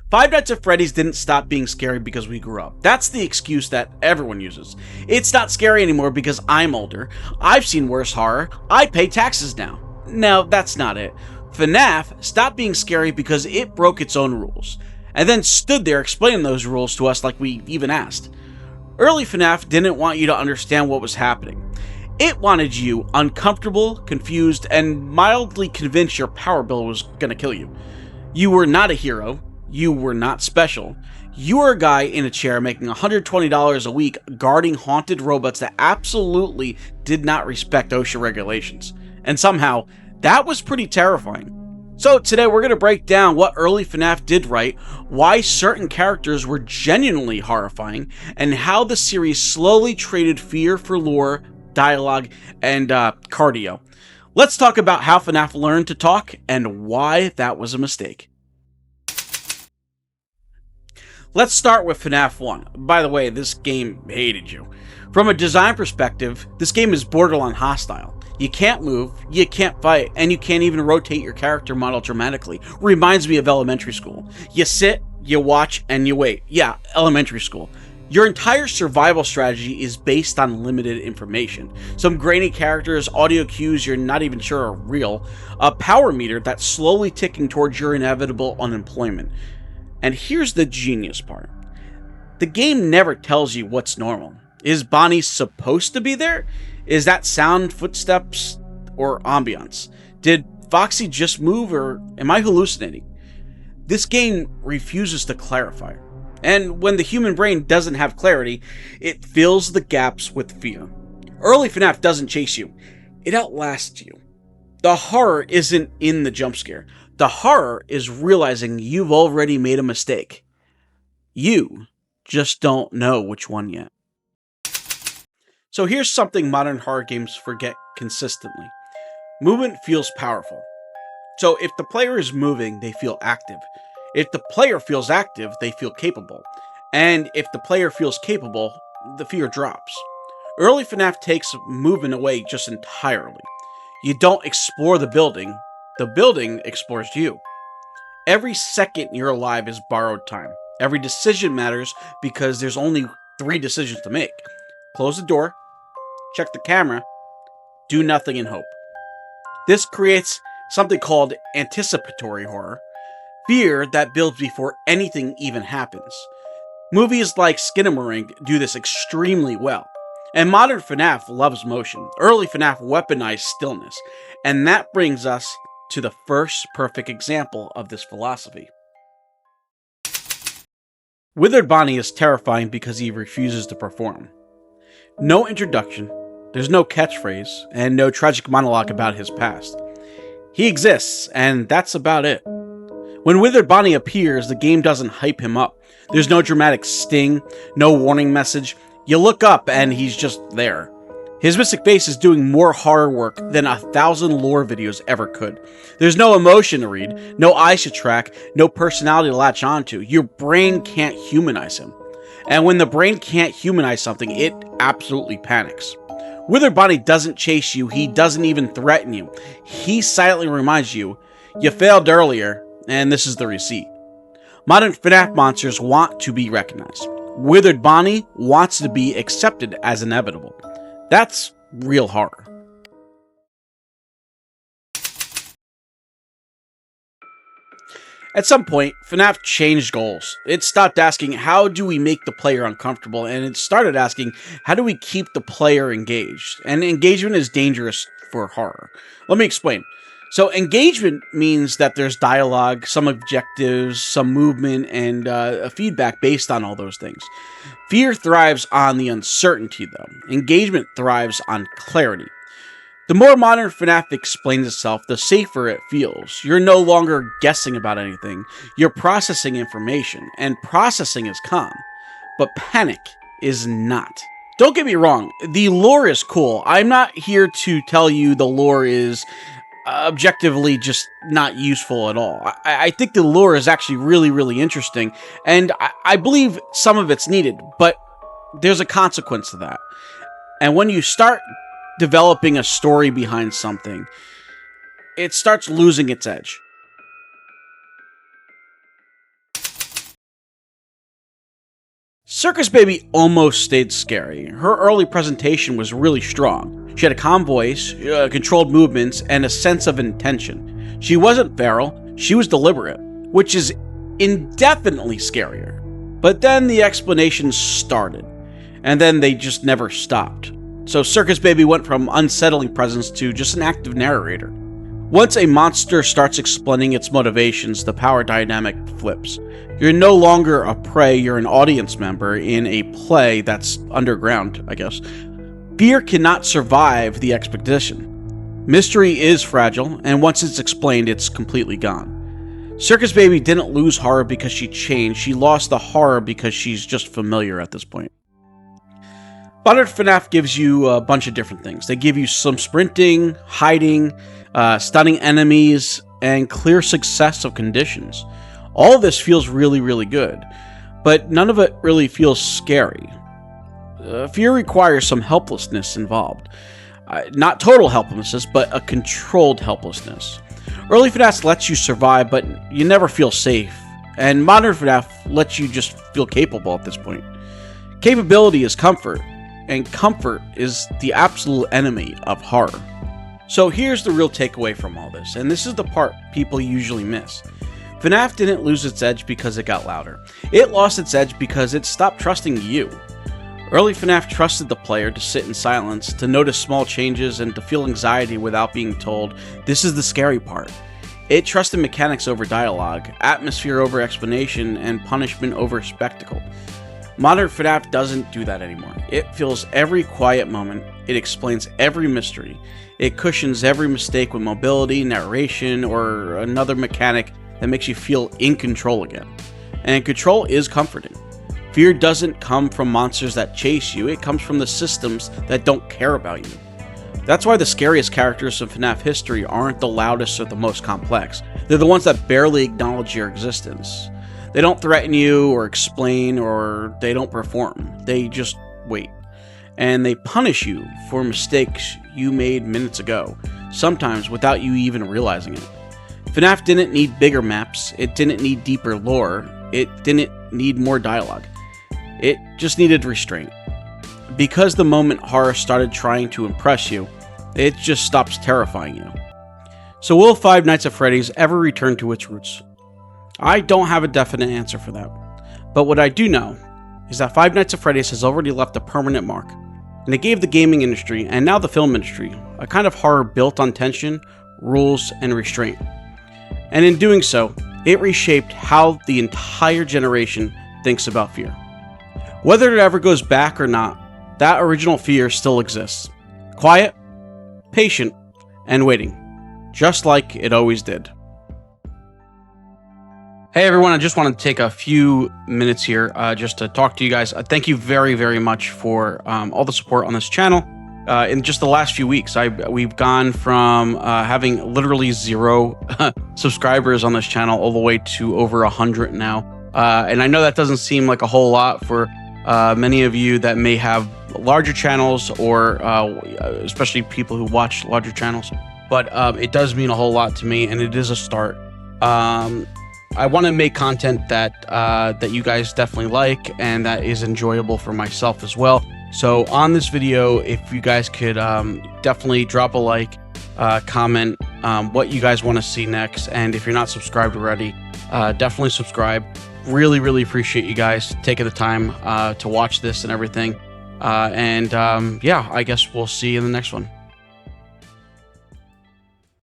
Five Nights at Freddy's didn't stop being scary because we grew up. That's the excuse that everyone uses. It's not scary anymore because I'm older. I've seen worse horror. I pay taxes now. No, that's not it. FNAF stopped being scary because it broke its own rules, and then stood there explaining those rules to us like we even asked. Early FNAF didn't want you to understand what was happening. It wanted you uncomfortable, confused, and mildly convinced your power bill was gonna kill you. You were not a hero. You were not special. You were a guy in a chair making $120 a week guarding haunted robots that absolutely did not respect OSHA regulations. And somehow, that was pretty terrifying. So today we're going to break down what early FNAF did right, why certain characters were genuinely horrifying, and how the series slowly traded fear for lore, dialogue, and cardio. Let's talk about how FNAF learned to talk and why that was a mistake. Let's start with FNAF 1. By the way, this game hated you. From a design perspective, this game is borderline hostile. You can't move, you can't fight, and you can't even rotate your character model dramatically. Reminds me of elementary school. You sit, you watch, and you wait. Yeah, elementary school. Your entire survival strategy is based on limited information. Some grainy characters, audio cues you're not even sure are real, a power meter that's slowly ticking towards your inevitable unemployment. And here's the genius part. The game never tells you what's normal. Is Bonnie supposed to be there? Is that sound, footsteps, or ambiance? Did Foxy just move, or am I hallucinating? This game refuses to clarify. And when the human brain doesn't have clarity, it fills the gaps with fear. Early FNAF doesn't chase you. It outlasts you. The horror isn't in the jump scare. The horror is realizing you've already made a mistake. You just don't know which one yet. So here's something modern horror games forget consistently. Movement feels powerful. So if the player is moving, they feel active. If the player feels active, they feel capable. And if the player feels capable, the fear drops. Early FNAF takes movement away just entirely. You don't explore the building explores you. Every second you're alive is borrowed time. Every decision matters because there's only 3 decisions to make. Close the door, check the camera, do nothing and hope. This creates something called anticipatory horror, fear that builds before anything even happens. Movies like Skinamarink do this extremely well. And modern FNAF loves motion. Early FNAF weaponized stillness. And that brings us to the first perfect example of this philosophy. Withered Bonnie is terrifying because he refuses to perform. No introduction, there's no catchphrase, and no tragic monologue about his past. He exists, and that's about it. When Withered Bonnie appears, the game doesn't hype him up. There's no dramatic sting, no warning message. You look up, and he's just there. His mystic face is doing more horror work than 1,000 lore videos ever could. There's no emotion to read, no eyes to track, no personality to latch onto. Your brain can't humanize him. And when the brain can't humanize something, it absolutely panics. Withered Bonnie doesn't chase you, he doesn't even threaten you. He silently reminds you, you failed earlier, and this is the receipt. Modern FNAF monsters want to be recognized. Withered Bonnie wants to be accepted as inevitable. That's real horror. At some point, FNAF changed goals. It stopped asking, how do we make the player uncomfortable? And it started asking, how do we keep the player engaged? And engagement is dangerous for horror. Let me explain. So engagement means that there's dialogue, some objectives, some movement, and a feedback based on all those things. Fear thrives on the uncertainty, though. Engagement thrives on clarity. The more modern FNAF explains itself, the safer it feels. You're no longer guessing about anything. You're processing information, and processing is calm. But panic is not. Don't get me wrong, the lore is cool. I'm not here to tell you the lore is objectively just not useful at all. I think the lore is actually really, really interesting, and I believe some of it's needed, but there's a consequence to that. And when you start developing a story behind something, it starts losing its edge. Circus Baby almost stayed scary. Her early presentation was really strong. She had a calm voice, controlled movements, and a sense of intention. She wasn't feral, she was deliberate, which is indefinitely scarier. But then the explanations started, and then they just never stopped. So Circus Baby went from unsettling presence to just an active narrator. Once a monster starts explaining its motivations, the power dynamic flips. You're no longer a prey, you're an audience member in a play that's underground, I guess. Fear cannot survive the expedition. Mystery is fragile, and once it's explained, it's completely gone. Circus Baby didn't lose horror because she changed, she lost the horror because she's just familiar at this point. Modern FNAF gives you a bunch of different things. They give you some sprinting, hiding, stunning enemies, and clear success of conditions. All of this feels really, really good, but none of it really feels scary. Fear requires some helplessness involved. Not total helplessness, but a controlled helplessness. Early FNAF lets you survive, but you never feel safe, and modern FNAF lets you just feel capable at this point. Capability is comfort, and comfort is the absolute enemy of horror. So here's the real takeaway from all this, and this is the part people usually miss. FNAF didn't lose its edge because it got louder. It lost its edge because it stopped trusting you. Early FNAF trusted the player to sit in silence, to notice small changes, and to feel anxiety without being told, this is the scary part. It trusted mechanics over dialogue, atmosphere over explanation, and punishment over spectacle. Modern FNAF doesn't do that anymore. It fills every quiet moment, it explains every mystery, it cushions every mistake with mobility, narration, or another mechanic that makes you feel in control again. And control is comforting. Fear doesn't come from monsters that chase you, it comes from the systems that don't care about you. That's why the scariest characters in FNAF history aren't the loudest or the most complex. They're the ones that barely acknowledge your existence. They don't threaten you or explain, or they don't perform. They just wait. And they punish you for mistakes you made minutes ago, sometimes without you even realizing it. FNAF didn't need bigger maps, it didn't need deeper lore, it didn't need more dialogue. It just needed restraint. Because the moment horror started trying to impress you, it just stops terrifying you. So will Five Nights at Freddy's ever return to its roots? I don't have a definite answer for that. But what I do know is that Five Nights at Freddy's has already left a permanent mark. And it gave the gaming industry, and now the film industry, a kind of horror built on tension, rules, and restraint. And in doing so, it reshaped how the entire generation thinks about fear. Whether it ever goes back or not, that original fear still exists. Quiet, patient, and waiting. Just like it always did. Hey everyone, I just want to take a few minutes here just to talk to you guys. Thank you very, very much for all the support on this channel. In just the last few weeks, we've gone from having literally 0 subscribers on this channel all the way to over 100 now. And I know that doesn't seem like a whole lot for many of you that may have larger channels, or especially people who watch larger channels. But it does mean a whole lot to me, and it is a start. I want to make content that that you guys definitely like and that is enjoyable for myself as well. So on this video, if you guys could definitely drop a like, comment what you guys want to see next, and if you're not subscribed already, definitely subscribe. Really, really appreciate you guys taking the time to watch this and everything. Yeah, I guess we'll see you in the next one.